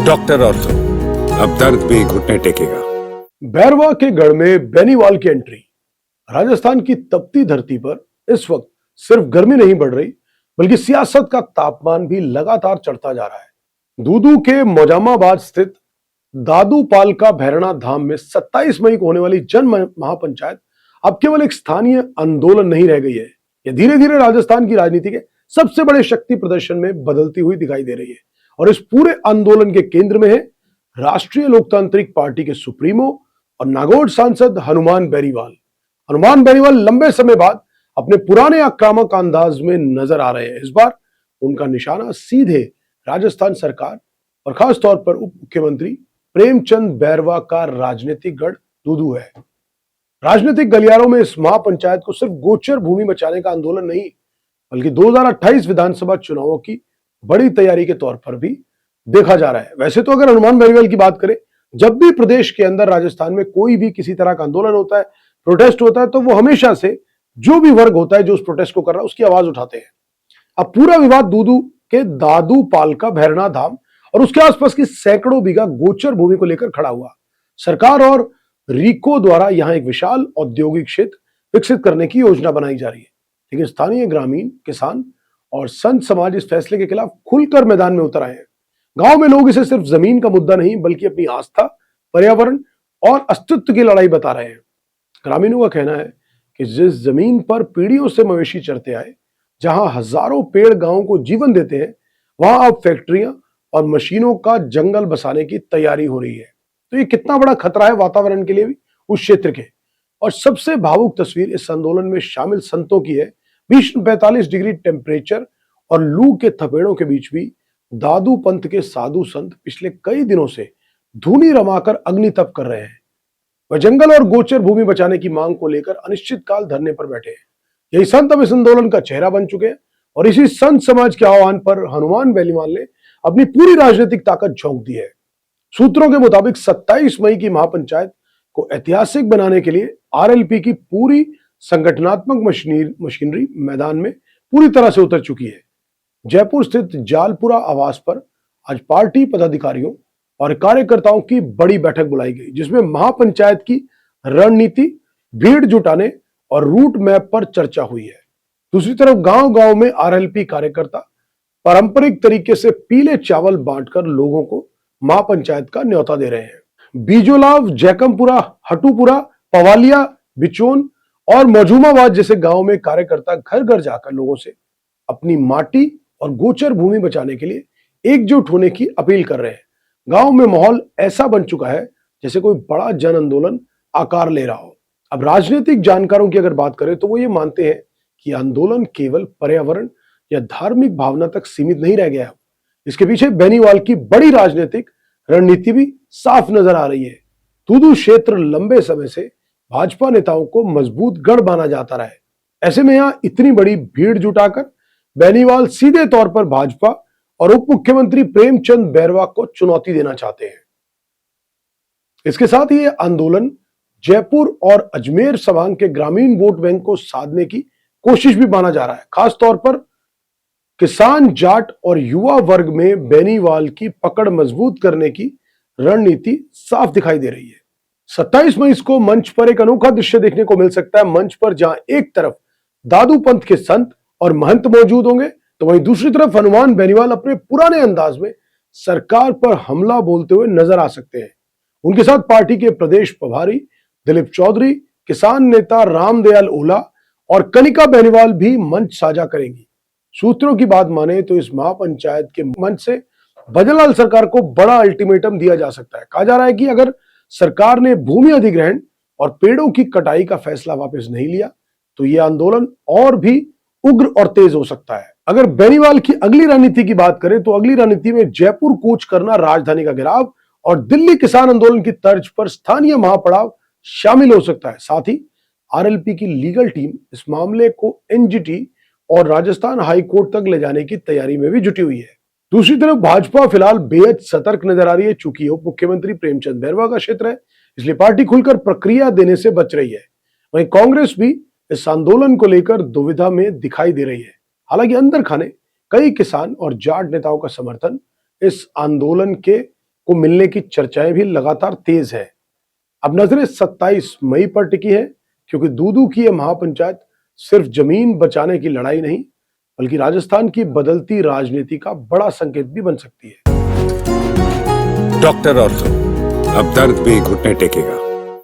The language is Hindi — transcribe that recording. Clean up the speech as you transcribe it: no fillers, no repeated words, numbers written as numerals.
डॉक्टर ऑर्थो, अब दर्द भी घुटने टेकेगा। बैरवा के गढ़ में बेनीवाल की एंट्री। राजस्थान की तपती धरती पर इस वक्त सिर्फ गर्मी नहीं बढ़ रही, बल्कि सियासत का तापमान भी लगातार चढ़ता जा रहा है। दूदू के मोजामाबाद स्थित दादू पाल का भैरना धाम में 27 मई को होने वाली जन महापंचायत अब केवल एक स्थानीय आंदोलन नहीं रह गई है। यह धीरे धीरे राजस्थान की राजनीति के सबसे बड़े शक्ति प्रदर्शन में बदलती हुई दिखाई दे रही है। और इस पूरे आंदोलन के केंद्र में है राष्ट्रीय लोकतांत्रिक पार्टी के सुप्रीमो और नागौर सांसद हनुमान बेनीवाल। हनुमान बेनीवाल लंबे समय बाद अपने पुराने आक्रामक अंदाज में नजर आ रहे हैं। इस बार उनका निशाना सीधे राजस्थान सरकार और खास तौर पर उप मुख्यमंत्री प्रेमचंद बैरवा का राजनीतिक गढ़ दूदू है। राजनीतिक गलियारों में इस महापंचायत को सिर्फ गोचर भूमि बचाने का आंदोलन नहीं, बल्कि 2028 विधानसभा चुनावों की बड़ी तैयारी के तौर पर भी देखा जा रहा है। वैसे तो अगर हनुमान बेनीवाल की बात करें, जब भी प्रदेश के अंदर राजस्थान में कोई भी किसी तरह का आंदोलन होता है, प्रोटेस्ट होता है, तो वो हमेशा से जो भी वर्ग होता है जो उस प्रोटेस्ट को कर रहा है उसकी आवाज उठाते हैं। अब पूरा विवाद दूदू के दादू पाल का भैरना धाम और उसके आसपास की सैकड़ों बीघा गोचर भूमि को लेकर खड़ा हुआ। सरकार और रीको द्वारा यहां एक विशाल औद्योगिक क्षेत्र विकसित करने की योजना बनाई जा रही है, लेकिन स्थानीय ग्रामीण, किसान और संत समाज इस फैसले के खिलाफ खुलकर मैदान में उतर आए हैं। गांव में लोग इसे सिर्फ जमीन का मुद्दा नहीं, बल्कि अपनी आस्था, पर्यावरण और अस्तित्व की लड़ाई बता रहे हैं। ग्रामीणों का कहना है कि जिस जमीन पर पीढ़ियों से मवेशी चरते आए, जहां हजारों पेड़ गांव को जीवन देते हैं, वहां अब फैक्ट्रियां और मशीनों का जंगल बसाने की तैयारी हो रही है। तो ये कितना बड़ा खतरा है वातावरण के लिए भी उस क्षेत्र के। और सबसे भावुक तस्वीर इस आंदोलन में शामिल संतों की है। भीषण 45 डिग्री टेम्परेचर और लू के थपेड़ों के बीच भी दादू पंथ के साधु संत पिछले कई दिनों से धूनी रमाकर अग्नि तप कर रहे हैं। वह जंगल और गोचर भूमि बचाने की मांग को लेकर अनिश्चितकाल धरने पर बैठे हैं। यही संत अब इस आंदोलन का चेहरा बन चुके हैं और इसी संत समाज के आह्वान पर हनुमान बेनीवाल ने अपनी पूरी राजनीतिक ताकत झोंक दी है। सूत्रों के मुताबिक 27 मई की महापंचायत को ऐतिहासिक बनाने के लिए आरएलपी की पूरी संगठनात्मक मशीनरी मैदान में पूरी तरह से उतर चुकी है। जयपुर स्थित जालपुरा आवास पर आज पार्टी पदाधिकारियों और कार्यकर्ताओं की बड़ी बैठक बुलाई गई, जिसमें महापंचायत की रणनीति, भीड़ जुटाने और रूट मैप पर चर्चा हुई है। दूसरी तरफ गांव-गांव में आरएलपी कार्यकर्ता पारंपरिक तरीके से पीले चावल बांटकर लोगों को महापंचायत का न्योता दे रहे हैं। बीजोलाव, जैकमपुरा, हटूपुरा, पवालिया, बिचोन और मौजूमाबाद जैसे गांव में कार्यकर्ता घर घर जाकर लोगों से अपनी माटी और गोचर भूमि बचाने के लिए एकजुट होने की अपील कर रहे हैं। गांव में माहौल ऐसा बन चुका है जैसे कोई बड़ा जन आंदोलन आकार ले रहा हो। अब राजनीतिक जानकारों की अगर बात करें तो वो ये मानते हैं कि आंदोलन केवल पर्यावरण या धार्मिक भावना तक सीमित नहीं रह गया है। इसके पीछे बेनीवाल की बड़ी राजनीतिक रणनीति भी साफ नजर आ रही है। दूदू क्षेत्र लंबे समय से भाजपा नेताओं को मजबूत गढ़ माना जाता रहा है। ऐसे में यहां इतनी बड़ी भीड़ जुटाकर बेनीवाल सीधे तौर पर भाजपा और उप मुख्यमंत्री प्रेमचंद बैरवा को चुनौती देना चाहते हैं। इसके साथ ही यह आंदोलन जयपुर और अजमेर संभाग के ग्रामीण वोट बैंक को साधने की कोशिश भी माना जा रहा है। खास तौर पर किसान, जाट और युवा वर्ग में बेनीवाल की पकड़ मजबूत करने की रणनीति साफ दिखाई दे रही है। 27 मई को मंच पर एक अनोखा दृश्य देखने को मिल सकता है। मंच पर जहां एक तरफ दादू पंथ के संत और महंत मौजूद होंगे, तो वहीं दूसरी तरफ हनुमान बेनीवाल अपने पुराने अंदाज में सरकार पर हमला बोलते हुए नजर आ सकते हैं। उनके साथ पार्टी के प्रदेश प्रभारी दिलीप चौधरी, किसान नेता रामदयाल ओला और कनिका बेनीवाल भी मंच साझा करेंगी। सूत्रों की बात माने तो इस महापंचायत के मंच से भजनलाल सरकार को बड़ा अल्टीमेटम दिया जा सकता है। कहा जा रहा है कि अगर सरकार ने भूमि अधिग्रहण और पेड़ों की कटाई का फैसला वापस नहीं लिया, तो यह आंदोलन और भी उग्र और तेज हो सकता है। अगर बेनीवाल की अगली रणनीति की बात करें तो अगली रणनीति में जयपुर कूच करना, राजधानी का घेराव और दिल्ली किसान आंदोलन की तर्ज पर स्थानीय महापड़ाव शामिल हो सकता है। साथ ही आरएलपी की लीगल टीम इस मामले को एनजीटी और राजस्थान हाई कोर्ट तक ले जाने की तैयारी में भी जुटी हुई है। दूसरी तरफ भाजपा फिलहाल बेहद सतर्क नजर आ रही है। चूंकि उप मुख्यमंत्री प्रेमचंद बैरवा का क्षेत्र है, इसलिए पार्टी खुलकर प्रक्रिया देने से बच रही है। वहीं कांग्रेस भी इस आंदोलन को लेकर दुविधा में दिखाई दे रही है। हालांकि अंदर खाने कई किसान और जाट नेताओं का समर्थन इस आंदोलन के को मिलने की चर्चाएं भी लगातार तेज है। अब नजरें 27 मई पर टिकी है, क्योंकि दूदू की यह महापंचायत सिर्फ जमीन बचाने की लड़ाई नहीं, बल्कि राजस्थान की बदलती राजनीति का बड़ा संकेत भी बन सकती है। डॉक्टर ऑर्थो, अब दर्द भी घुटने टेकेगा।